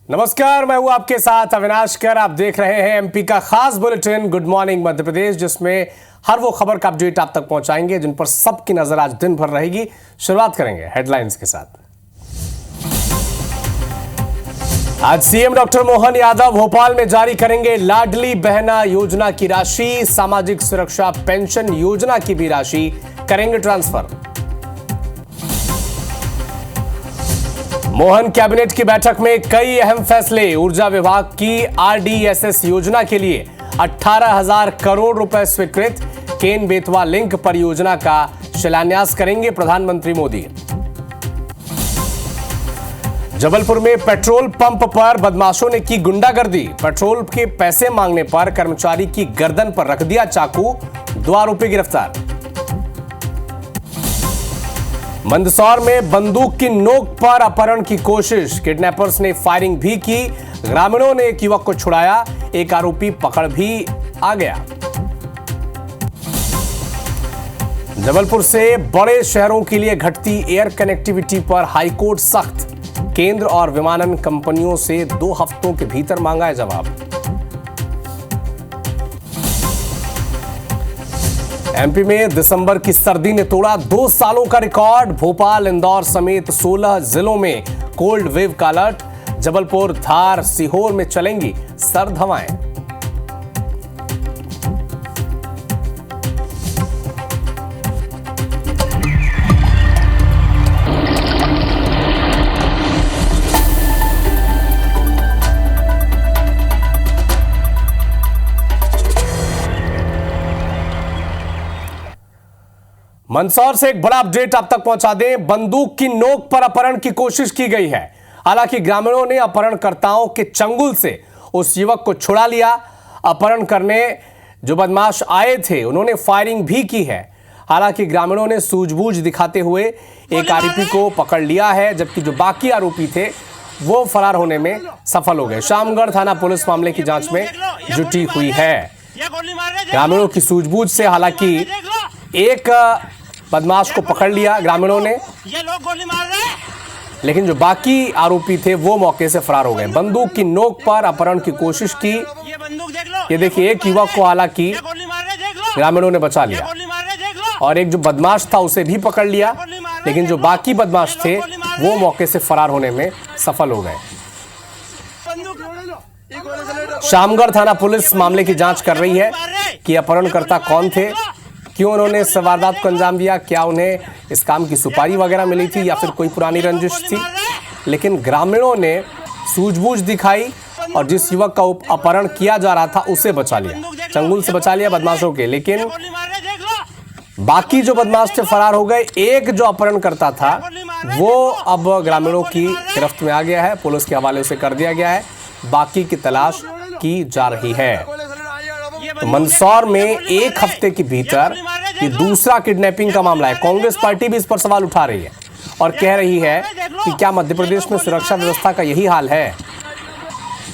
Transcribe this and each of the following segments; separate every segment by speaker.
Speaker 1: नमस्कार, मैं हूं आपके साथ अविनाश कर। आप देख रहे हैं एमपी का खास bulletin good morning Madhya Pradesh, जिसमें हर वो खबर का अपडेट आप तक पहुंचाएंगे जिन पर सबकी नजर आज दिन भर रहेगी। शुरुआत करेंगे हेडलाइंस के साथ। आज सीएम डॉक्टर मोहन यादव भोपाल में जारी करेंगे लाडली बहना योजना की राशि। सामाजिक सुरक्षा पेंशन योजना की भी राशि करेंगे ट्रांसफर। मोहन कैबिनेट की बैठक में कई अहम फैसले। ऊर्जा विभाग की आरडीएसएस योजना के लिए 18,000 करोड़ रुपए स्वीकृत। केन बेतवा लिंक परियोजना का शिलान्यास करेंगे प्रधानमंत्री मोदी। जबलपुर में पेट्रोल पंप पर बदमाशों ने की गुंडागर्दी। पेट्रोल के पैसे मांगने पर कर्मचारी की गर्दन पर रख दिया चाकू। 2 आरोपी गिरफ्तार। मंदसौर में बंदूक की नोक पर अपहरण की कोशिश। किडनैपर्स ने फायरिंग भी की। ग्रामीणों ने एक युवक को छुड़ाया। एक आरोपी पकड़ भी आ गया। जबलपुर से बड़े शहरों के लिए घटती एयर कनेक्टिविटी पर हाईकोर्ट सख्त। केंद्र और विमानन कंपनियों से 2 हफ्तों के भीतर मांगा है जवाब। एमपी में दिसंबर की सर्दी ने तोड़ा 2 सालों का रिकॉर्ड। भोपाल, इंदौर समेत 16 जिलों में कोल्ड वेव का अलर्ट। जबलपुर, धार, सीहोर में चलेंगी सर्द हवाएं। मंदसौर से एक बड़ा अपडेट आप तक पहुंचा दें। बंदूक की नोक पर अपहरण की कोशिश की गई है। हालांकि ग्रामीणों ने अपहरणकर्ताओं के चंगुल से उस युवक को छुड़ा लिया। अपहरण करने जो बदमाश आए थे उन्होंने फायरिंग भी की है। हालांकि ग्रामीणों ने सूझबूझ दिखाते हुए एक आरोपी को पकड़ लिया है, जबकि जो बाकी आरोपी थे वो फरार होने में सफल हो गए। शामगढ़ थाना पुलिस मामले की जांच में जुटी हुई है। ग्रामीणों की सूझबूझ से हालांकि एक बदमाश को पकड़ लिया ग्रामीणों ने,
Speaker 2: ये लोग गोली मार रहे हैं,
Speaker 1: लेकिन जो बाकी आरोपी थे वो मौके से फरार हो गए। बंदूक की नोक पर अपहरण की कोशिश की।
Speaker 2: ये बंदूक देख लो,
Speaker 1: ये देखिए, एक युवक को हालांकि
Speaker 2: गोली मार रहे देख लो,
Speaker 1: ग्रामीणों ने बचा लिया
Speaker 2: गोली मार रहे देख लो,
Speaker 1: और एक जो बदमाश था उसे भी पकड़ लिया, लेकिन जो बाकी बदमाश थे वो मौके से फरार होने में सफल हो गए। शामगढ़ थाना पुलिस मामले की जांच कर रही है कि अपहरणकर्ता कौन थे, क्यों उन्होंने इस वारदात को अंजाम दिया, क्या उन्हें इस काम की सुपारी वगैरह मिली थी या फिर कोई पुरानी रंजिश थी। लेकिन ग्रामीणों ने सूझबूझ दिखाई और जिस युवक का अपहरण किया जा रहा था उसे बचा लिया, चंगुल से बचा लिया बदमाशों के। लेकिन बाकी जो बदमाश थे फरार हो गए। एक जो अपहरण करता था वो अब ग्रामीणों की गिरफ्त में आ गया है, पुलिस के हवाले उसे कर दिया गया है। बाकी की तलाश की जा रही है। तो मंदसौर में एक हफ्ते के भीतर ये दूसरा किडनैपिंग का मामला है। कांग्रेस पार्टी भी इस पर सवाल उठा रही है और कह रही है कि क्या मध्य प्रदेश में सुरक्षा व्यवस्था का यही हाल है।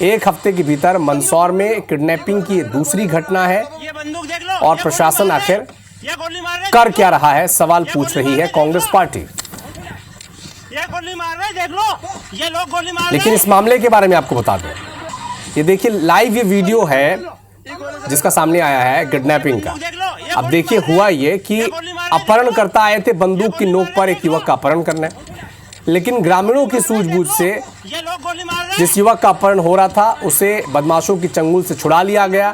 Speaker 1: एक हफ्ते के भीतर मंदसौर में किडनैपिंग की दूसरी घटना है और प्रशासन आखिर कर क्या रहा है, सवाल पूछ रही है कांग्रेस पार्टी। लेकिन इस मामले के बारे में आपको बता दें, ये देखिए लाइव ये वीडियो है जिसका सामने आया है किडनैपिंग का। अब देखिए, हुआ ये कि अपहरणकर्ता आए थे बंदूक की नोक पर एक युवक का अपहरण करने, लेकिन ग्रामीणों की सूझबूझ से जिस युवक का अपहरण हो रहा था उसे बदमाशों की चंगुल से छुड़ा लिया गया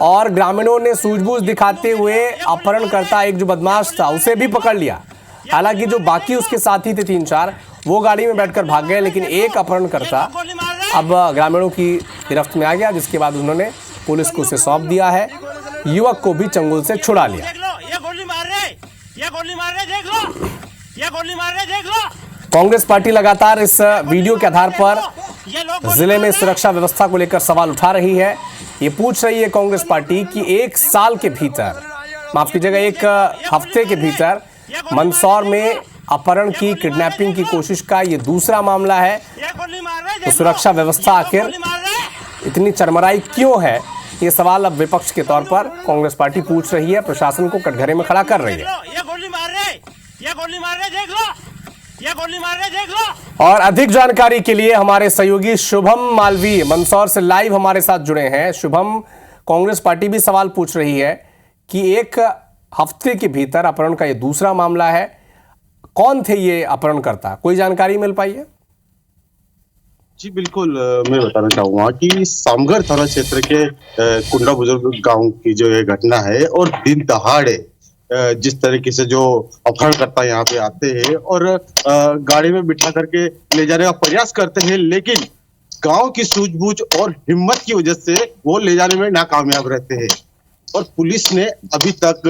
Speaker 1: और ग्रामीणों ने सूझबूझ दिखाते हुए अपहरणकर्ता एक जो बदमाश था उसे भी पकड़ लिया। हालांकि जो बाकी उसके साथी थे 3-4 वो गाड़ी में बैठकर भाग गए, लेकिन एक अपहरणकर्ता अब ग्रामीणों की गिरफ्त में आ गया, जिसके बाद उन्होंने पुलिस को उसे सौंप दिया है। युवक को भी चंगुल से छुड़ा लिया। कांग्रेस पार्टी लगातार इस वीडियो के आधार पर जिले में सुरक्षा व्यवस्था को लेकर सवाल उठा रही है। ये पूछ रही है कांग्रेस पार्टी कि एक साल के भीतर, माफ कीजिएगा, एक हफ्ते के भीतर मंदसौर में अपहरण की किडनैपिंग की कोशिश का ये दूसरा मामला है। तो सुरक्षा व्यवस्था आखिर इतनी चरमराई क्यों है, ये सवाल अब विपक्ष के तौर पर कांग्रेस पार्टी पूछ रही है, प्रशासन को कटघरे में खड़ा कर रही है। और अधिक जानकारी के लिए हमारे सहयोगी शुभम मालवीय मंदसौर से लाइव हमारे साथ जुड़े हैं। शुभम, कांग्रेस पार्टी भी सवाल पूछ रही है कि एक हफ्ते के भीतर अपहरण का ये दूसरा मामला है। कौन थे ये अपहरणकर्ता, कोई जानकारी मिल पाई है?
Speaker 3: जी बिल्कुल, मैं बताना चाहूंगा कि सामगर थाना क्षेत्र के कुंडा बुजुर्ग गांव की जो ये घटना है और दिन दहाड़े जिस तरीके से जो अपहरणकर्ता यहाँ पे आते हैं और गाड़ी में बिठा करके ले जाने का प्रयास करते हैं, लेकिन गांव की सूझबूझ और हिम्मत की वजह से वो ले जाने में नाकामयाब रहते हैं और पुलिस ने अभी तक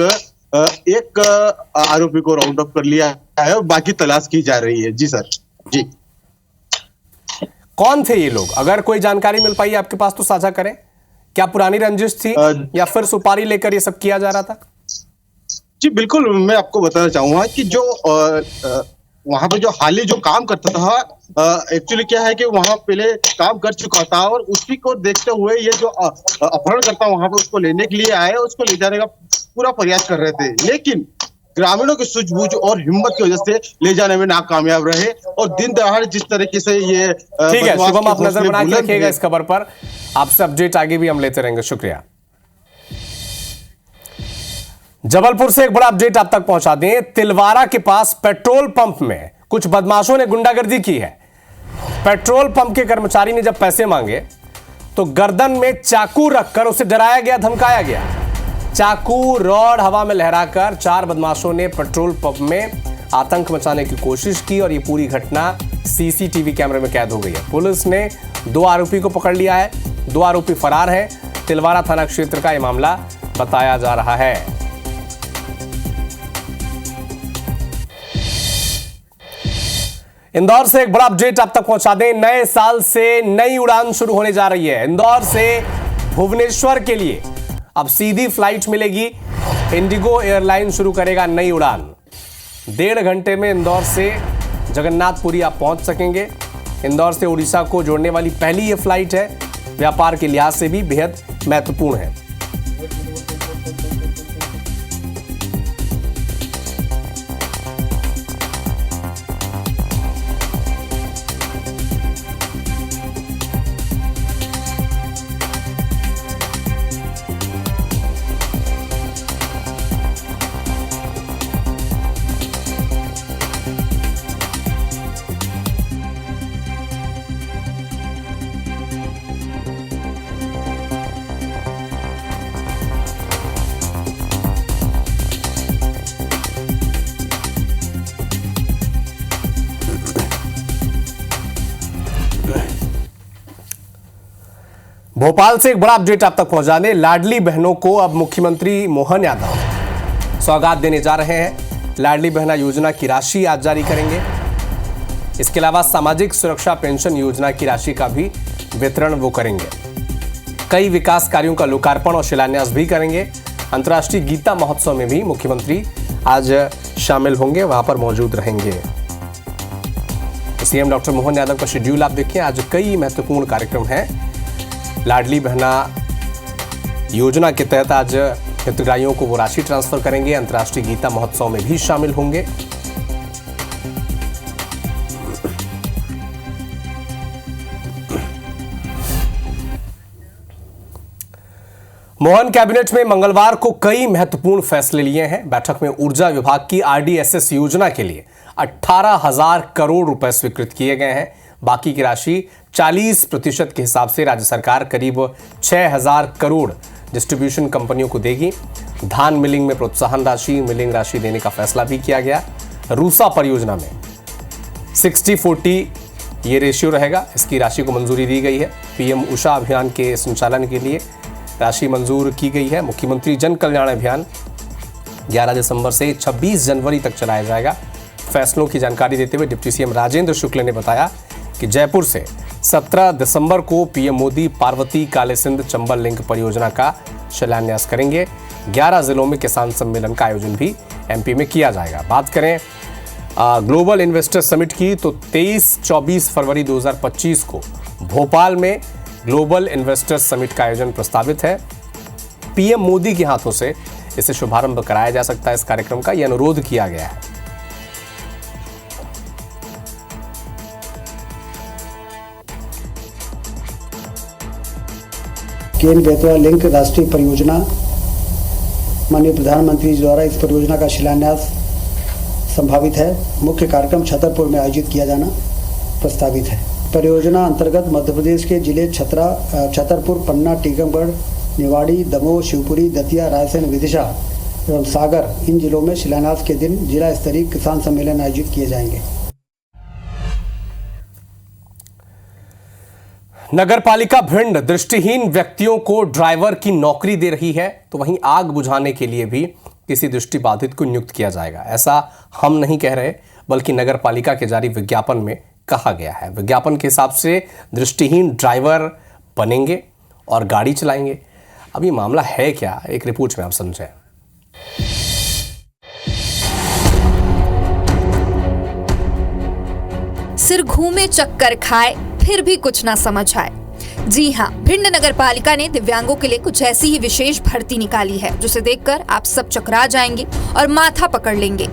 Speaker 3: एक आरोपी को राउंड अप कर लिया है और बाकी तलाश की जा रही है। जी सर। जी,
Speaker 1: कौन थे ये लोग? अगर कोई जानकारी मिल पाई आपके पास तो साझा करें। क्या पुरानी रंजिश थी या फिर सुपारी लेकर ये सब किया जा रहा था?
Speaker 3: जी बिल्कुल, मैं आपको बताना चाहूंगा कि जो वहां पे जो हाली जो काम करता था, एक्चुअली क्या है कि वहां पहले काम कर चुका था और उसी को देखते हुए ये जो अपहरणकर्ता वहां पे उसको लेने के लिए आए, उसको ले जाने का पूरा प्रयास कर रहे थे, लेकिन ग्रामीणों की सूझबूझ और हिम्मत की वजह से ले जाने में नाकामयाब रहे और दिन दहाड़े जिस तरीके से ये
Speaker 1: ठीक है शुभम, आप नजर बना के रखिएगा इस खबर पर। आपसे अपडेट आगे भी हम लेते रहेंगे। शुक्रिया। जबलपुर से एक बड़ा अपडेट आप तक पहुंचा दें। तिलवारा के पास पेट्रोल पंप में कुछ बदमाशों ने गुंडागर्दी की है। पेट्रोल पंप के कर्मचारी ने जब पैसे मांगे तो गर्दन में चाकू रखकर उसे डराया गया, धमकाया गया। चाकू रॉड हवा में लहराकर 4 बदमाशों ने पेट्रोल पंप में आतंक मचाने की कोशिश की और यह पूरी घटना सीसीटीवी कैमरे में कैद हो गई है। पुलिस ने 2 आरोपी को पकड़ लिया है। 2 आरोपी फरार हैं। तिलवारा थाना क्षेत्र का यह मामला बताया जा रहा है। इंदौर से एक बड़ा अपडेट आप तक पहुंचा दें। नए साल से नई उड़ान शुरू होने जा रही है। इंदौर से भुवनेश्वर के लिए अब सीधी फ्लाइट मिलेगी। इंडिगो एयरलाइन शुरू करेगा नई उड़ान। 1.5 घंटे में इंदौर से जगन्नाथपुरी आप पहुंच सकेंगे। इंदौर से उड़ीसा को जोड़ने वाली पहली यह फ्लाइट है। व्यापार के लिहाज से भी बेहद महत्वपूर्ण है। भोपाल से एक बड़ा अपडेट आप तक पहुंचाने। लाडली बहनों को अब मुख्यमंत्री मोहन यादव सौगात देने जा रहे हैं। लाडली बहना योजना की राशि आज जारी करेंगे। इसके अलावा सामाजिक सुरक्षा पेंशन योजना की राशि का भी वितरण वो करेंगे। कई विकास कार्यों का लोकार्पण और शिलान्यास भी करेंगे। अंतर्राष्ट्रीय गीता महोत्सव में भी मुख्यमंत्री आज शामिल होंगे, वहां पर मौजूद रहेंगे। सीएम डॉक्टर मोहन यादव का शेड्यूल आप देखिए। आज कई महत्वपूर्ण कार्यक्रम हैं। लाडली बहना योजना के तहत आज हितग्राहियों को वो राशि ट्रांसफर करेंगे। अंतर्राष्ट्रीय गीता महोत्सव में भी शामिल होंगे। मोहन कैबिनेट में मंगलवार को कई महत्वपूर्ण फैसले लिए हैं। बैठक में ऊर्जा विभाग की आरडीएसएस योजना के लिए 18,000 करोड़ रुपए स्वीकृत किए गए हैं। बाकी की राशि 40% के हिसाब से राज्य सरकार करीब 6,000 करोड़ डिस्ट्रीब्यूशन कंपनियों को देगी। धान मिलिंग में प्रोत्साहन राशि, मिलिंग राशि देने का फैसला भी किया गया। रूसा परियोजना में 60-40 ये रेशियो रहेगा। इसकी राशि को मंजूरी दी गई है। पीएम उषा अभियान के संचालन के लिए राशि मंजूर की गई है। मुख्यमंत्री जन कल्याण अभियान 11 दिसंबर से 26 जनवरी तक चलाया जाएगा। फैसलों की जानकारी देते हुए डिप्टी सीएम राजेंद्र शुक्ल ने बताया कि जयपुर से 17 दिसंबर को पीएम मोदी पार्वती काले सिंध चंबल लिंक परियोजना का शिलान्यास करेंगे। 11 जिलों में किसान सम्मेलन का आयोजन भी एमपी में किया जाएगा। बात करें ग्लोबल इन्वेस्टर समिट की तो 23-24 फरवरी 2025 को भोपाल में ग्लोबल इन्वेस्टर समिट का आयोजन प्रस्तावित है। पीएम मोदी के हाथों से इसे शुभारंभ कराया जा सकता है। इस कार्यक्रम का यह अनुरोध किया गया है।
Speaker 4: केन बेतवा लिंक राष्ट्रीय परियोजना माननीय प्रधानमंत्री जी द्वारा इस परियोजना का शिलान्यास संभावित है। मुख्य कार्यक्रम छतरपुर में आयोजित किया जाना प्रस्तावित है। परियोजना अंतर्गत मध्य प्रदेश के जिले छतरपुर, पन्ना, टीकमगढ़, निवाड़ी, दमोह, शिवपुरी, दतिया, रायसेन, विदिशा एवं सागर इन जिलों में शिलान्यास के दिन जिला स्तरीय किसान सम्मेलन आयोजित किए जाएंगे।
Speaker 1: नगरपालिका भिंड दृष्टिहीन व्यक्तियों को ड्राइवर की नौकरी दे रही है, तो वहीं आग बुझाने के लिए भी किसी दृष्टिबाधित को नियुक्त किया जाएगा। ऐसा हम नहीं कह रहे, बल्कि नगरपालिका के जारी विज्ञापन में कहा गया है। विज्ञापन के हिसाब से दृष्टिहीन ड्राइवर बनेंगे और गाड़ी चलाएंगे। अब ये मामला है क्या, एक रिपोर्ट में आप समझें।
Speaker 5: सिर घूमे चक्कर खाए फिर भी कुछ ना समझ आए। जी हाँ, भिंड नगरपालिका ने दिव्यांगों के लिए कुछ ऐसी ही विशेष भर्ती निकाली है, जिसे देखकर आप सब चकरा जाएंगे और माथा पकड़ लेंगे।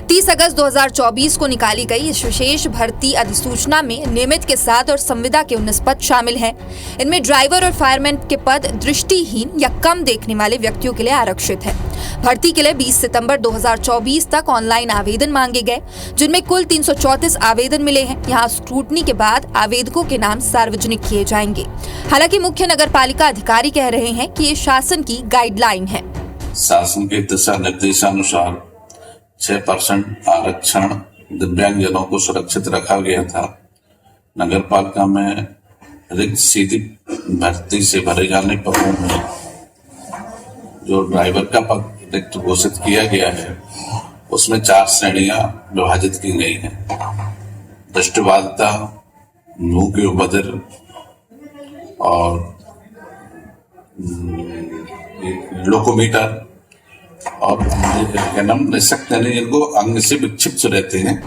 Speaker 5: 30 अगस्त 2024 को निकाली गई इस विशेष भर्ती अधिसूचना में नियमित के साथ और संविदा के 19 पद शामिल हैं। इनमें ड्राइवर और फायरमैन के पद दृष्टिहीन या कम देखने वाले व्यक्तियों के लिए आरक्षित है। भर्ती के लिए 20 सितंबर 2024 तक ऑनलाइन आवेदन मांगे गए, जिनमें कुल 334 आवेदन मिले हैं। यहाँ स्क्रूटनी के बाद आवेदकों के नाम सार्वजनिक किए जाएंगे। हालांकि मुख्य नगरपालिका अधिकारी कह रहे हैं कि ये शासन की गाइडलाइन है।
Speaker 6: शासन के दिशा निर्देशानुसार 6% आरक्षण दिव्यांगजनों को सुरक्षित रखा गया था। नगरपालिका में रिक्त सीधी भर्ती से भरे जाने पदों में जो ड्राइवर का पद रिक्त घोषित किया गया है, उसमें 4 श्रेणियां विभाजित की गई हैं। दृष्टिबाधिता, मुंह के बधिर और लोकोमीटर और जिनको अंग से विक्षिप्त रहते हैं।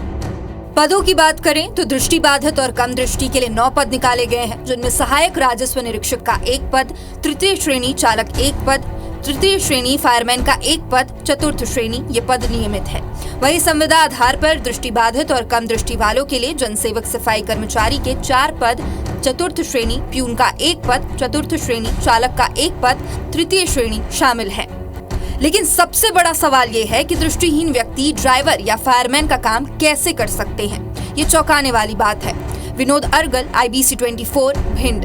Speaker 5: पदों की बात करें तो दृष्टिबाधित और कम दृष्टि के लिए 9 पद निकाले गए हैं, जिनमें सहायक राजस्व निरीक्षक का 1 पद, तृतीय श्रेणी चालक 1 पद, तृतीय श्रेणी फायरमैन का 1 पद, चतुर्थ श्रेणी ये पद नियमित है। वहीं संविदा आधार पर दृष्टिबाधित और कम दृष्टि वालों के लिए जनसेवक सफाई कर्मचारी के 4 पद, चतुर्थ श्रेणी प्यून का 1 पद, चतुर्थ श्रेणी चालक का 1 पद, तृतीय श्रेणी शामिल है। लेकिन सबसे बड़ा सवाल ये है कि दृष्टिहीन व्यक्ति ड्राइवर या फायरमैन का काम कैसे कर सकते हैं। ये चौंकाने वाली बात है। विनोद अर्गल, IBC 24 भिंड।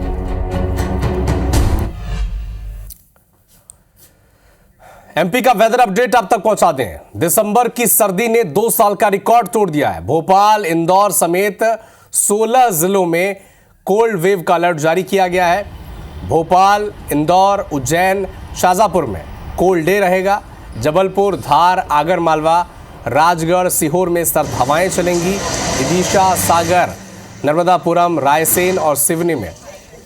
Speaker 1: एमपी का वेदर अपडेट आप तक पहुंचा दें। दिसंबर की सर्दी ने 2 साल का रिकॉर्ड तोड़ दिया है। भोपाल, इंदौर समेत 16 जिलों में कोल्ड वेव का अलर्ट जारी किया गया है। भोपाल, इंदौर, उज्जैन, शाजापुर में कोल्ड डे रहेगा। जबलपुर, धार, आगर मालवा, राजगढ़, सीहोर में सर्द हवाएं चलेंगी। विदिशा, सागर, नर्मदापुरम, रायसेन और सिवनी में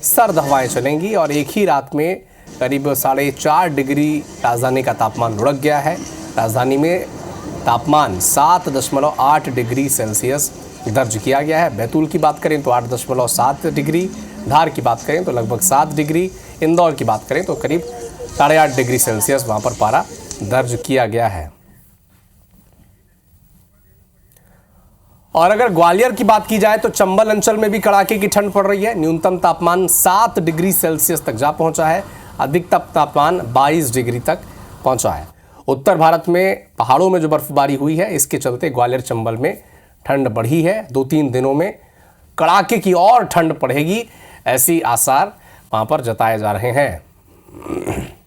Speaker 1: सर्द हवाएं चलेंगी और एक ही रात में करीब 4.5 डिग्री राजधानी का तापमान लुढ़क गया है। राजधानी में तापमान 7.8 डिग्री सेल्सियस दर्ज किया गया है। बैतूल की बात करें तो 8.7 डिग्री, धार की बात करें तो लगभग 7 डिग्री, इंदौर की बात करें तो करीब 8.5 डिग्री सेल्सियस वहां पर पारा दर्ज किया गया है। और अगर ग्वालियर की बात की जाए तो चंबल अंचल में भी कड़ाके की ठंड पड़ रही है। न्यूनतम तापमान 7 डिग्री सेल्सियस तक जा पहुंचा है। अधिकतम तापमान 22 डिग्री तक पहुंचा है। उत्तर भारत में पहाड़ों में जो बर्फबारी हुई है, इसके चलते ग्वालियर चंबल में ठंड बढ़ी है। 2-3 दिनों में कड़ाके की और ठंड पड़ेगी, ऐसी आसार वहां पर जताए जा रहे हैं।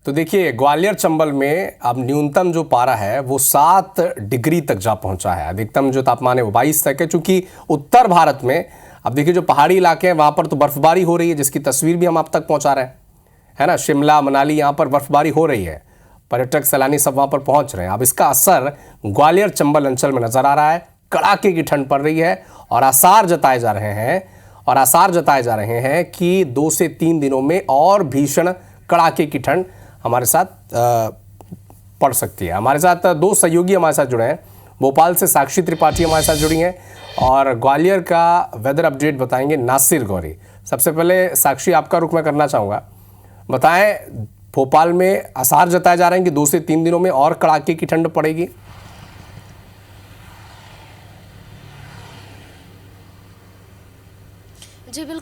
Speaker 1: तो देखिए, ग्वालियर चंबल में अब न्यूनतम जो पारा है वो 7 डिग्री तक जा पहुंचा है। अधिकतम जो तापमान है वो 22 तक है। चूंकि उत्तर भारत में अब देखिए जो पहाड़ी इलाके हैं वहां पर तो बर्फबारी हो रही है, जिसकी तस्वीर भी हम आप तक पहुंचा रहे हैं, है ना। शिमला, मनाली, यहाँ पर बर्फबारी हो रही है। पर्यटक, सैलानी सब वहां पर पहुंच रहे हैं। अब इसका असर ग्वालियर चंबल अंचल में नजर आ रहा है। कड़ाके की ठंड पड़ रही है और आसार जताए जा रहे हैं कि 2 से 3 दिनों में और भीषण कड़ाके की ठंड हमारे साथ पड़ सकती है। हमारे साथ 2 सहयोगी हमारे साथ जुड़े हैं। भोपाल से साक्षी त्रिपाठी हमारे साथ जुड़ी हैं और ग्वालियर का वेदर अपडेट बताएंगे नासिर गौरी। सबसे पहले साक्षी, आपका रुख मैं करना चाहूँगा। बताएं, भोपाल में आसार जताए जा रहे हैं कि 2 से 3 दिनों में और कड़ाके की ठंड पड़ेगी।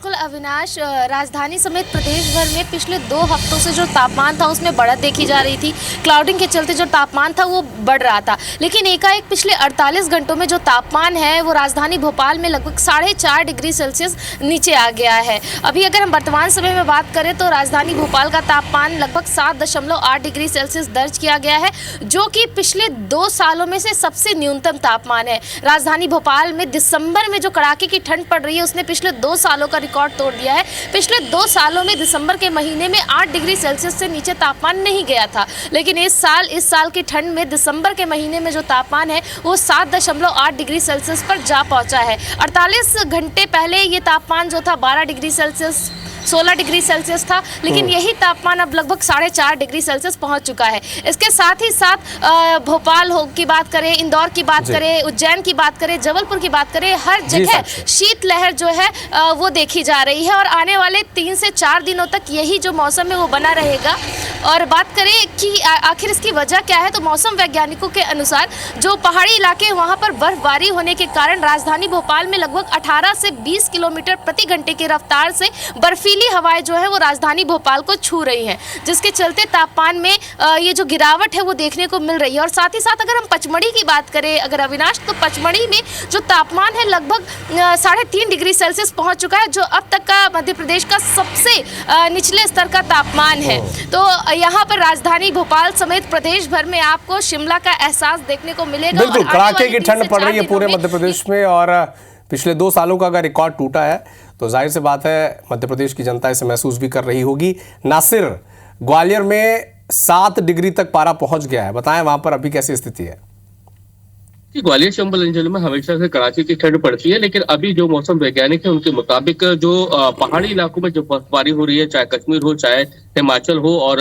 Speaker 7: बिल्कुल अविनाश, राजधानी समेत प्रदेश भर में पिछले 2 हफ्तों से जो तापमान था उसमें बढ़त देखी जा रही थी। क्लाउडिंग के चलते जो तापमान था वो बढ़ रहा था, लेकिन एकाएक पिछले 48 घंटों में जो तापमान है वो राजधानी भोपाल में लगभग 4.5 डिग्री सेल्सियस नीचे आ गया है। अभी अगर हम वर्तमान समय में बात करें तो राजधानी भोपाल का तापमान लगभग 7.8 डिग्री सेल्सियस दर्ज किया गया है, जो कि पिछले 2 सालों में से सबसे न्यूनतम तापमान है। राजधानी भोपाल में दिसंबर में जो कड़ाके की ठंड पड़ रही है उसने पिछले 2 सालों का रिकॉर्ड तोड़ दिया है। पिछले 2 सालों में दिसंबर के महीने में 8 डिग्री सेल्सियस से नीचे तापमान नहीं गया था, लेकिन इस साल की ठंड में दिसंबर के महीने में जो तापमान है वो 7.8 डिग्री सेल्सियस पर जा पहुंचा है। 48 घंटे पहले ये तापमान जो था 12 डिग्री सेल्सियस 16 डिग्री सेल्सियस था, लेकिन यही तापमान अब लगभग 4.5 डिग्री सेल्सियस पहुंच चुका है। इसके साथ ही साथ भोपाल की बात करें, इंदौर की बात करें, उज्जैन की बात करें, जबलपुर की बात करें, हर जगह शीतलहर जो है वो देखी जा रही है और आने वाले 3 से 4 दिनों तक यही जो मौसम है वो बना रहेगा। और बात करें कि आखिर इसकी वजह क्या है, तो मौसम वैज्ञानिकों के अनुसार जो पहाड़ी इलाके हैं वहाँ पर बर्फबारी होने के कारण राजधानी भोपाल में लगभग 18 से 20 किलोमीटर प्रति घंटे की रफ्तार से बर्फीली हवाएं जो है वो राजधानी भोपाल को छू रही हैं, जिसके चलते तापमान में ये जो गिरावट है वो देखने को मिल रही है। और साथ ही साथ अगर हम पचमढ़ी की बात करें अगर अविनाश, तो पचमढ़ी में जो तापमान है लगभग 3.5 डिग्री सेल्सियस पहुंच चुका है, जो अब तक का मध्य प्रदेश का सबसे निचले स्तर का तापमान है। तो यहाँ पर राजधानी भोपाल समेत प्रदेश भर में आपको शिमला का एहसास देखने को मिलेगा।
Speaker 1: बिल्कुल कड़ाके की ठंड पड़ रही है पूरे मध्य प्रदेश में और पिछले 2 सालों का अगर रिकॉर्ड टूटा है तो जाहिर सी बात है मध्य प्रदेश की जनता इसे महसूस भी कर रही होगी। नासिर, ग्वालियर में 7 डिग्री तक पारा पहुंच गया है, बताएं वहां पर अभी कैसी स्थिति है?
Speaker 8: ग्वालियर चंबल अंचल में हमेशा से कड़ाके की ठंड पड़ती है, लेकिन अभी जो मौसम वैज्ञानिक है उनके मुताबिक जो पहाड़ी इलाकों में जो बर्फबारी हो रही है, चाहे कश्मीर हो चाहे हिमाचल हो और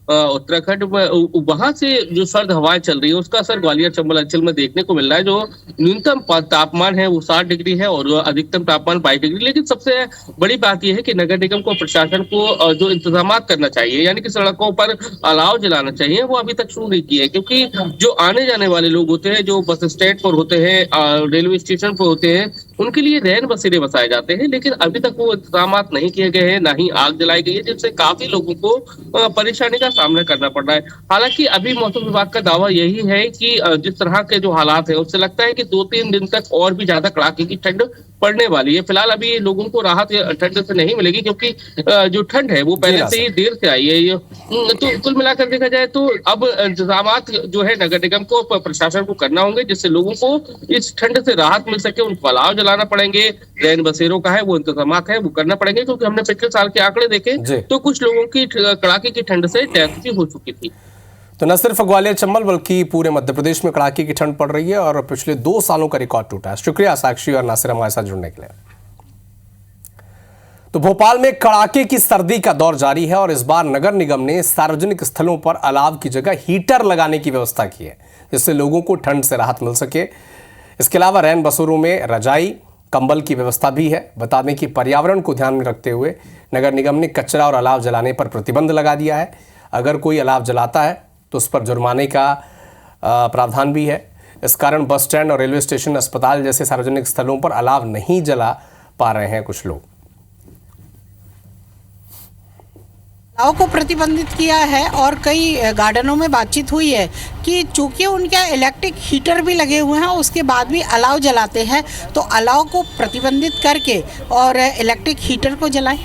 Speaker 8: उत्तराखंड में, वहां से जो सर्द हवाएं चल रही है उसका असर ग्वालियर चंबल अंचल में देखने को मिल रहा है। जो न्यूनतम तापमान है वो 7 डिग्री है और अधिकतम तापमान 22 डिग्री। लेकिन सबसे बड़ी बात यह है कि नगर निगम को, प्रशासन को जो इंतजाम करना चाहिए, यानी कि सड़कों पर अलाव जलाना चाहिए, वो अभी तक शुरू नहीं किया है। क्योंकि जो आने जाने वाले लोग होते हैं, जो बस स्टैंड पर होते हैं, रेलवे स्टेशन पर होते हैं, उनके लिए रैन बसेरे बसाए जाते हैं, लेकिन अभी तक वो इंतजाम नहीं किए गए हैं, ना ही आग जलाई गई है, जिससे काफी लोगों को परेशानी का सामना करना पड़ रहा है। हालांकि अभी मौसम विभाग का दावा यही है कि जिस तरह के जो हालात है उससे लगता है कि 2-3 दिन तक और भी ज्यादा कड़ाके की ठंड पड़ने वाली है। फिलहाल अभी लोगों को राहत ठंड से नहीं मिलेगी, क्योंकि जो ठंड है वो पहले से ही देर से आई है। तो कुल मिलाकर देखा जाए तो अब इंतजाम जो है नगर निगम को, प्रशासन को करना होंगे, जिससे लोगों को इस ठंड से राहत मिल सके। उनको अलाव जलाना पड़ेंगे, रैन बसेरों का है वो इंतजाम है वो करना पड़ेंगे, क्योंकि हमने पिछले साल के आंकड़े देखे तो कुछ लोगों की कड़ाके की ठंड से डेथ भी हो चुकी थी।
Speaker 1: तो न सिर्फ ग्वालियर चंबल बल्कि पूरे मध्य प्रदेश में कड़ाके की ठंड पड़ रही है और पिछले 2 सालों का रिकॉर्ड टूटा है। शुक्रिया साक्षी और नासिर हमारे साथ जुड़ने के लिए। तो भोपाल में कड़ाके की सर्दी का दौर जारी है और इस बार नगर निगम ने सार्वजनिक स्थलों पर अलाव की जगह हीटर लगाने की व्यवस्था की है, जिससे लोगों को ठंड से राहत मिल सके। इसके अलावा रैन बसेरों में रजाई, कंबल की व्यवस्था भी है। बता दें कि पर्यावरण को ध्यान में रखते हुए नगर निगम ने कचरा और अलाव जलाने पर प्रतिबंध लगा दिया है। अगर कोई अलाव जलाता है तो उस पर जुर्माने का प्रावधान भी है। इस कारण बस स्टैंड और रेलवे स्टेशन, अस्पताल जैसे सार्वजनिक स्थलों पर अलाव नहीं जला पा रहे हैं कुछ लोग।
Speaker 9: अलाव को प्रतिबंधित किया है और कई गार्डनों में बातचीत हुई है कि चूंकि उनके इलेक्ट्रिक हीटर भी लगे हुए हैं, उसके बाद भी अलाव जलाते हैं, तो अलाव को प्रतिबंधित करके और इलेक्ट्रिक हीटर को जलाएं।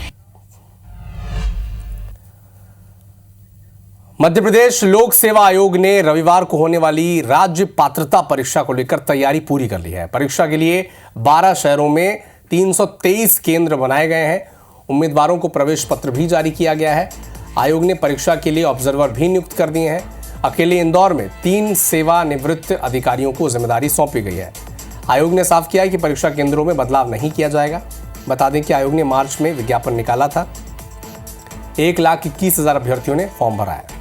Speaker 1: मध्य प्रदेश लोक सेवा आयोग ने रविवार को होने वाली राज्य पात्रता परीक्षा को लेकर तैयारी पूरी कर ली है। परीक्षा के लिए 12 शहरों में 323 केंद्र बनाए गए हैं। उम्मीदवारों को प्रवेश पत्र भी जारी किया गया है। आयोग ने परीक्षा के लिए ऑब्जर्वर भी नियुक्त कर दिए हैं। अकेले इंदौर में 3 सेवानिवृत्त अधिकारियों को जिम्मेदारी सौंपी गई है। आयोग ने साफ किया है कि परीक्षा केंद्रों में बदलाव नहीं किया जाएगा। बता दें कि आयोग ने मार्च में विज्ञापन निकाला था। 1,21,000 अभ्यर्थियों ने फॉर्म भरा है।